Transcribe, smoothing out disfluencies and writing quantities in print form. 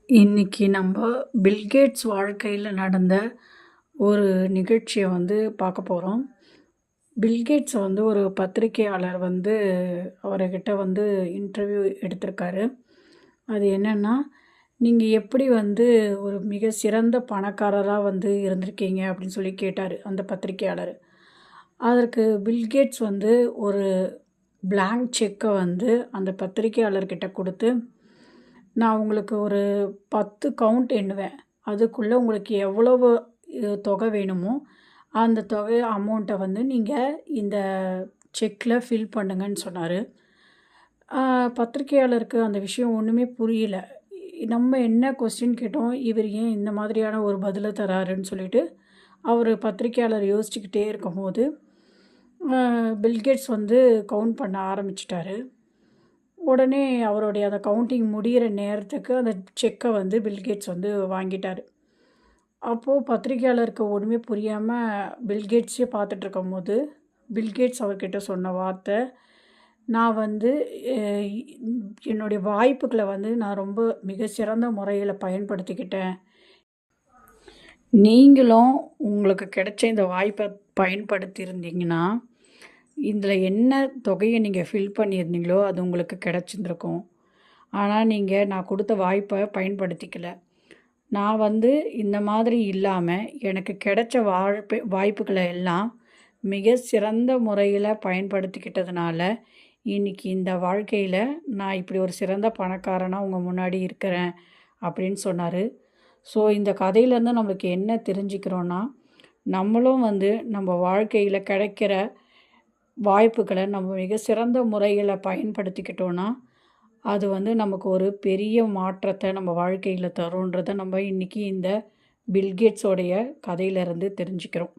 இன்னைக்கு நம்ம பில்கேட்ஸ் வாழ்க்கையில் நடந்த ஒரு நிகழ்ச்சியை பார்க்க போகிறோம். பில்கேட்ஸை ஒரு பத்திரிக்கையாளர் அவர்கிட்ட இன்டர்வியூ எடுத்திருக்காரு. அது என்னென்னா, நீங்கள் எப்படி ஒரு மிக சிறந்த பணக்காரராக இருந்திருக்கீங்க அப்படின்னு சொல்லி கேட்டார் அந்த பத்திரிக்கையாளர். அதற்கு பில்கேட்ஸ் ஒரு பிளாங்க் செக்கை அந்த பத்திரிக்கையாளர்கிட்ட கொடுத்து, நான் உங்களுக்கு ஒரு 10 கவுண்ட் எண்ணுவேன். அதுக்குள்ளே உங்களுக்கு எவ்வளவு தொகை வேணுமோ, அந்த தொகை அமௌண்ட்டை நீங்கள் இந்த செக்கில் ஃபில் பண்ணுங்கன்னு சொன்னார். பத்திரிக்கையாளருக்கு அந்த விஷயம் ஒன்றுமே புரியல. நம்ம என்ன கொஸ்டின் கேட்டோம், இவர் ஏன் இந்த மாதிரியான ஒரு பதிலை தராருன்னு சொல்லிட்டு அவர் பத்திரிக்கையாளர் யோசிச்சுக்கிட்டே இருக்கும்போது பில்கேட்ஸ் கவுண்ட் பண்ண ஆரம்பிச்சிட்டாரு. உடனே அவருடைய அந்த கவுண்டிங் முடிகிற நேரத்துக்கு அந்த செக்கை பில்கேட்ஸ் வாங்கிட்டார். அப்போது பத்திரிக்கையாளருக்கு ஒன்றுமே புரியாமல் பில்கேட்ஸே பார்த்துட்ருக்கும்போது பில்கேட்ஸ் அவர்கிட்ட சொன்ன வார்த்தை, நான் என்னுடைய வாய்ப்புகளை நான் ரொம்ப மிக சிறந்த முறையில் பயன்படுத்திக்கிட்டேன். நீங்களும் உங்களுக்கு கிடைச்ச இந்த வாய்ப்பை பயன்படுத்தியிருந்தீங்கன்னா, இதில் என்ன தொகையை நீங்கள் ஃபில் பண்ணியிருந்தீங்களோ அது உங்களுக்கு கிடச்சிருந்துருக்கும். ஆனால் நான் கொடுத்த வாய்ப்பை பயன்படுத்திக்கல. நான் இந்த மாதிரி இல்லாமல் எனக்கு கிடைச்ச வாய்ப்புகளை எல்லாம் மிக சிறந்த முறையில் பயன்படுத்திக்கிட்டதுனால இன்றைக்கி இந்த வாழ்க்கையில் நான் இப்படி ஒரு சிறந்த பணக்காரனாக உங்கள் முன்னாடி இருக்கிறேன் அப்படின்னு சொன்னார். ஸோ இந்த கதையிலேருந்து நம்மளுக்கு என்ன தெரிஞ்சுக்கிறோன்னா, நம்மளும் நம்ம வாழ்க்கையில் கிடைக்கிற வாய்ப்புகளை நம்ம மிக சிறந்த முறையில் பயன்படுத்திக்கிட்டோன்னா, அது நமக்கு ஒரு பெரிய மாற்றத்தை நம்ம வாழ்க்கையில் தருன்றதை நம்ம இன்றைக்கி இந்த பில்கேட்ஸோடைய கதையிலேருந்து தெரிஞ்சுக்கிறோம்.